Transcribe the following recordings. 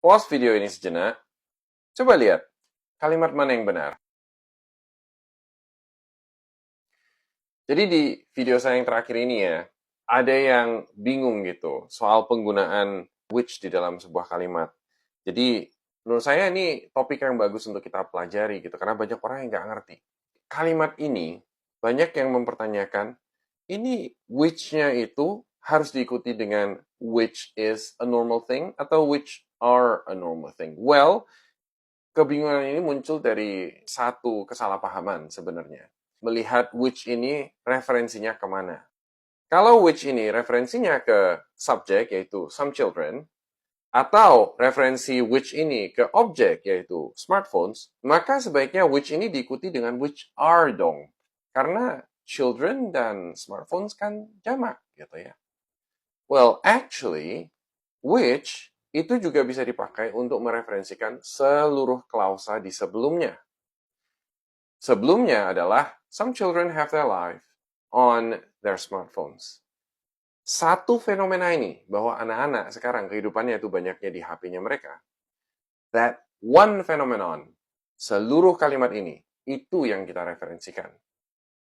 Pause video ini sejenak. Coba lihat, kalimat mana yang benar. Jadi di video saya yang terakhir ini ya, ada yang bingung gitu soal penggunaan which di dalam sebuah kalimat. Jadi menurut saya ini topik yang bagus untuk kita pelajari gitu, karena banyak orang yang nggak ngerti. Kalimat ini banyak yang mempertanyakan, ini which-nya itu harus diikuti dengan which is a normal thing atau which are a normal thing. Well, kebingungan ini muncul dari satu kesalahpahaman sebenarnya. Melihat which ini referensinya kemana. Kalau which ini referensinya ke subjek, yaitu some children, atau referensi which ini ke objek, yaitu smartphones, maka sebaiknya which ini diikuti dengan which are dong. Karena children dan smartphones kan jamak, gitu ya. Well, actually, which itu juga bisa dipakai untuk mereferensikan seluruh klausa di sebelumnya. Sebelumnya adalah some children have their life on their smartphones. Satu fenomena ini, bahwa anak-anak sekarang kehidupannya itu banyaknya di HP-nya mereka. That one phenomenon, seluruh kalimat ini, itu yang kita referensikan.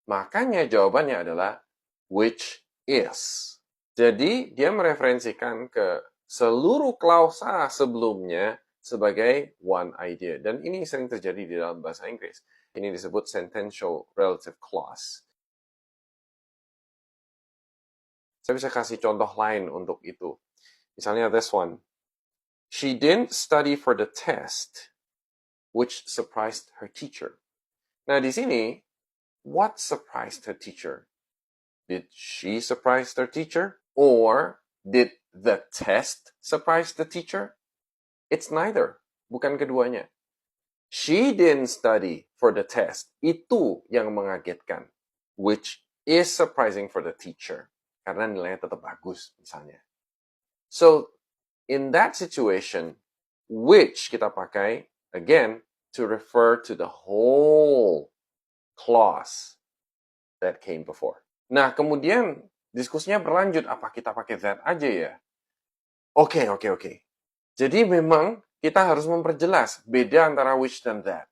Makanya jawabannya adalah which is. Jadi dia mereferensikan ke seluruh klausa sebelumnya sebagai one idea. Dan ini sering terjadi di dalam bahasa Inggris. Ini disebut sentential relative clause. Saya bisa kasih contoh lain untuk itu. Misalnya this one. She didn't study for the test, which surprised her teacher. Nah, di sini, what surprised her teacher? Did she surprise her teacher? Or did the test surprise the teacher? It's neither. Bukan keduanya. She didn't study for the test. Itu yang mengagetkan. Which is surprising for the teacher. Karena nilainya tetap bagus, misalnya. So, in that situation, which kita pakai, again, to refer to the whole clause that came before. Nah, kemudian diskusinya berlanjut, apa kita pakai that aja ya? Oke. Jadi memang kita harus memperjelas beda antara which dan that.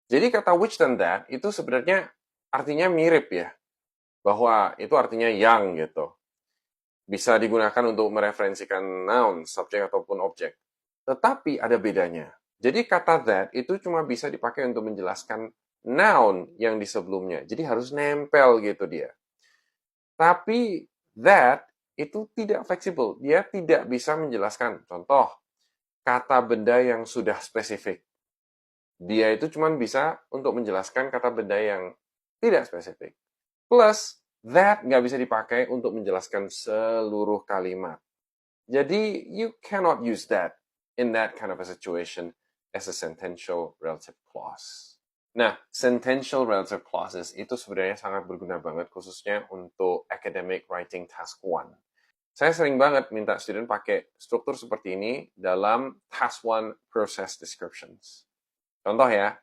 Jadi kata which dan that itu sebenarnya artinya mirip ya. Bahwa itu artinya yang gitu. Bisa digunakan untuk mereferensikan noun, subjek ataupun objek. Tetapi ada bedanya. Jadi kata that itu cuma bisa dipakai untuk menjelaskan noun yang di sebelumnya. Jadi harus nempel gitu dia. Tapi that itu tidak fleksibel. Dia tidak bisa menjelaskan. Contoh, kata benda yang sudah spesifik. Dia itu cuma bisa untuk menjelaskan kata benda yang tidak spesifik. Plus, that nggak bisa dipakai untuk menjelaskan seluruh kalimat. Jadi, you cannot use that in that kind of a situation as a sentential relative clause. Nah, sentential relative clauses itu sebenarnya sangat berguna banget khususnya untuk academic writing task 1. Saya sering banget minta student pakai struktur seperti ini dalam task 1 process descriptions. Contoh ya,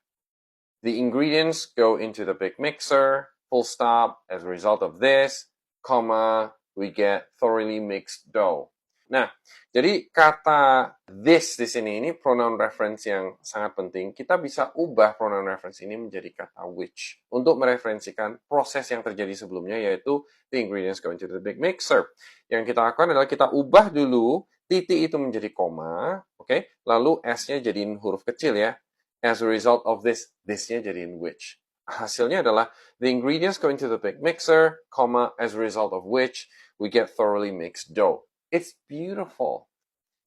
the ingredients go into the big mixer, full stop, as a result of this, comma, we get thoroughly mixed dough. Nah, jadi kata this di sini ini pronoun reference yang sangat penting. Kita bisa ubah pronoun reference ini menjadi kata which untuk mereferensikan proses yang terjadi sebelumnya, yaitu the ingredients go into the big mixer. Yang kita lakukan adalah kita ubah dulu titik itu menjadi koma, oke? Lalu s-nya jadiin huruf kecil ya. As a result of this, this-nya jadiin which. Hasilnya adalah the ingredients go into the big mixer, comma, as a result of which we get thoroughly mixed dough. It's beautiful.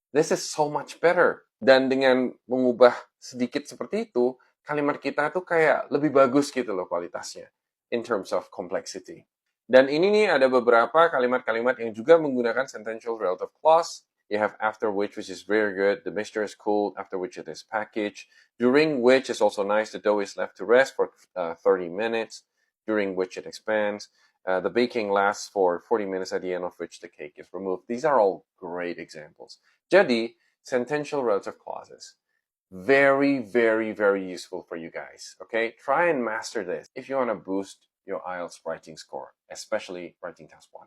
This is so much better. Dan dengan mengubah sedikit seperti itu, kalimat kita tuh kayak lebih bagus gitu loh kualitasnya in terms of complexity. Dan ini nih ada beberapa kalimat-kalimat yang juga menggunakan sentential relative clause. You have after which is very good. The mixture is cooled, after which it is packaged. During which is also nice. The dough is left to rest for 30 minutes, during which it expands. The baking lasts for 40 minutes, at the end of which the cake is removed. These are all great examples. Jadi, sentential relative clauses. Very, very, very useful for you guys. Okay? Try and master this if you want to boost your IELTS writing score, especially writing task 1.